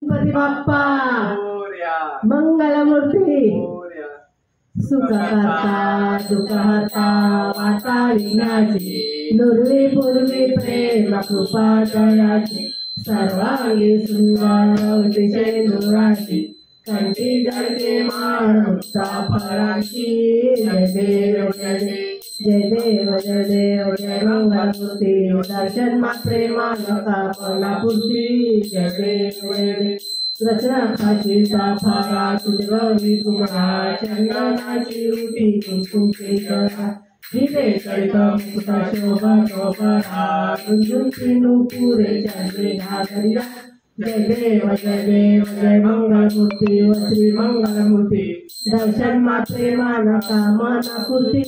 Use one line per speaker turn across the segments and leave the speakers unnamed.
गणपती बाप्पा मंगलमूर्ती सुख करता दुःख हरता वार्ता विघ्नाची दुर्वी पूर्वी प्रेम कृपा दयाची सर्वांगी सुंदर अतिशय दुराची कंठी जळते माळ मुक्ता फळाची जय देव जय देव जय देव जय देव जय मंगलमूर्ती दर्शन मात्रे मानका मनापूर्ती जय देव जय देव रचना खाची साफारा तुझगवी कुमारा चंदनाची उठी कुंकुम केशरा हिरे कळित मुकुटा शोभा शोभरा रुंजून पिनू पुरे चंद्रे नागरिया जय देव जय मंगलमूर्ती व श्री मंगलमूर्ती दर्शन मात्रे मानका मनापूर्ती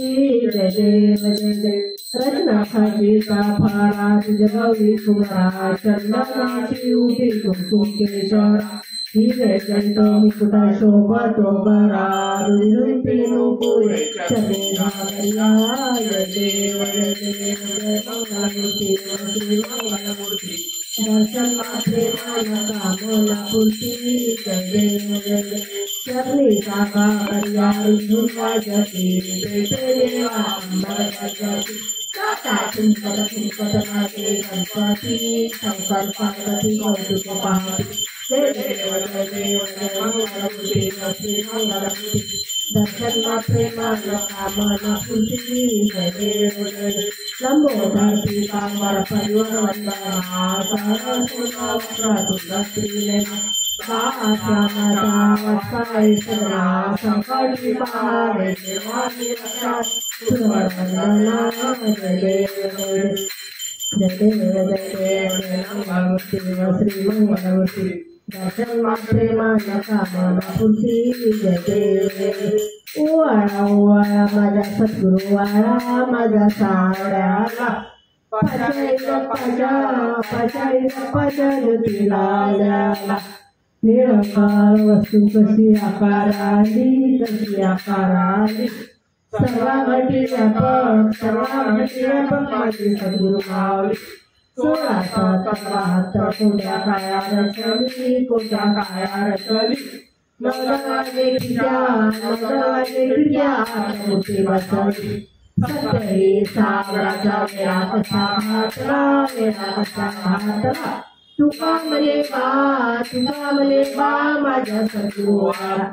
जय देव जय देव रचना खाची साफारा तुझगवी कुमारा चंदनाची उठी कुंकुम केशरा हिरे कळित मुकुटा शोभा शोभरा रुंजून पिनू पुरे चंद्रे नागरिया जय देव जय मंगलमूर्ती व श्री मंगलमूर्ती दर्शन मात्रे मानका मनापूर्ती जय देव जय देव चरणी साका करिया रुंजून वाजती पेटे देवा अंबर गजती काका कुंकट नाचे गणपती शंकर पार्वती कौतुक पाहती जय देव जय मंगलमूर्ती श्री मंगलमूर्ती दर्शन मात्रे मानका मनापूर्ती जय देव जय देव लंबोदर पीतांबर परिवर वंदना सरस्वती वक्र स्त्रीलेना श्यामता वत्सैश्वरा संकट विपारे देवानी रक्षा सुरवंदना जय देव जय देव जय मंगलमूर्ती श्री मंगलमूर्ती दर्शन मात्रे मानका मनापूर्ती जय देव ओवाळा ओवाळा माझा सद्गुरु वाळा माझा सावळ्याला पाचाळीला ज्योतिला निळंकार वस्तू कशी आकाराली सर्वा घटी व्यापक माझी सद्गुरु माऊली 16 कोट्या काया रचली नवदवाजे खिडक्या मूर्ती बसवली सत्तरी सावळाचा वेळा कसा घातला तुका मले बा माझ्या सद्गुरुवाळा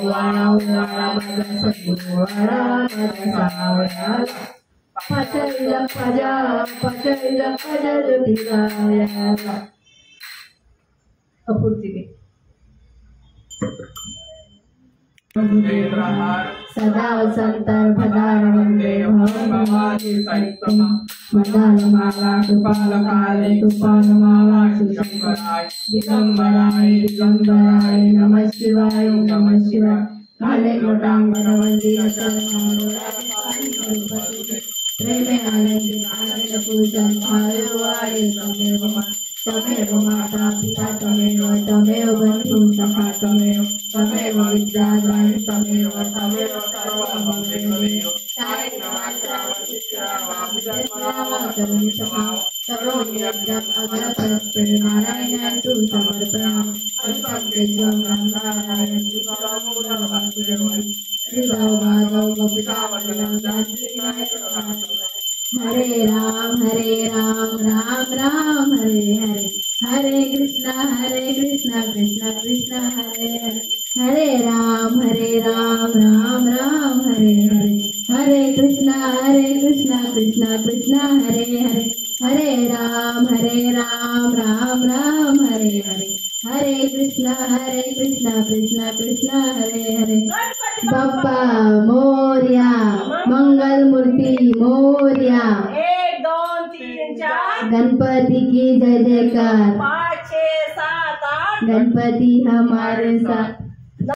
वाळा माझ्या सद्गुरुवाळा माझ्या सावळ्याला पाचाळीला पाजा ज्योतिरायाला अपूर्ती सदा वसंतर भदार वंदे भवानी सैतम मंदालमाला तुपालमाला शिशंकराय दिगंबराय नमः शिवाय काले मोटांगर वंदित प्रेमे आनंद पूजन भावाय तमेव माता पिता तमेव बंधु सखा तमेव विद्यादाय तमेव सर्वमेव नारायण तु समर्पयामि हरे राम राम राम हरे हरे हरे कृष्णा कृष्णा कृष्णा हरे हरे हरे राम राम राम हरे हरे हरे कृष्णा कृष्णा कृष्णा हरे हरे हरे राम राम राम हरे हरे हरे कृष्णा कृष्णा कृष्णा हरे हरे बाप्पा मोरया मंगल मूर्ती मोरया
1 2 3 4
गणपति की जय जयकार
5 6 7 8
गणपति हमारे साथ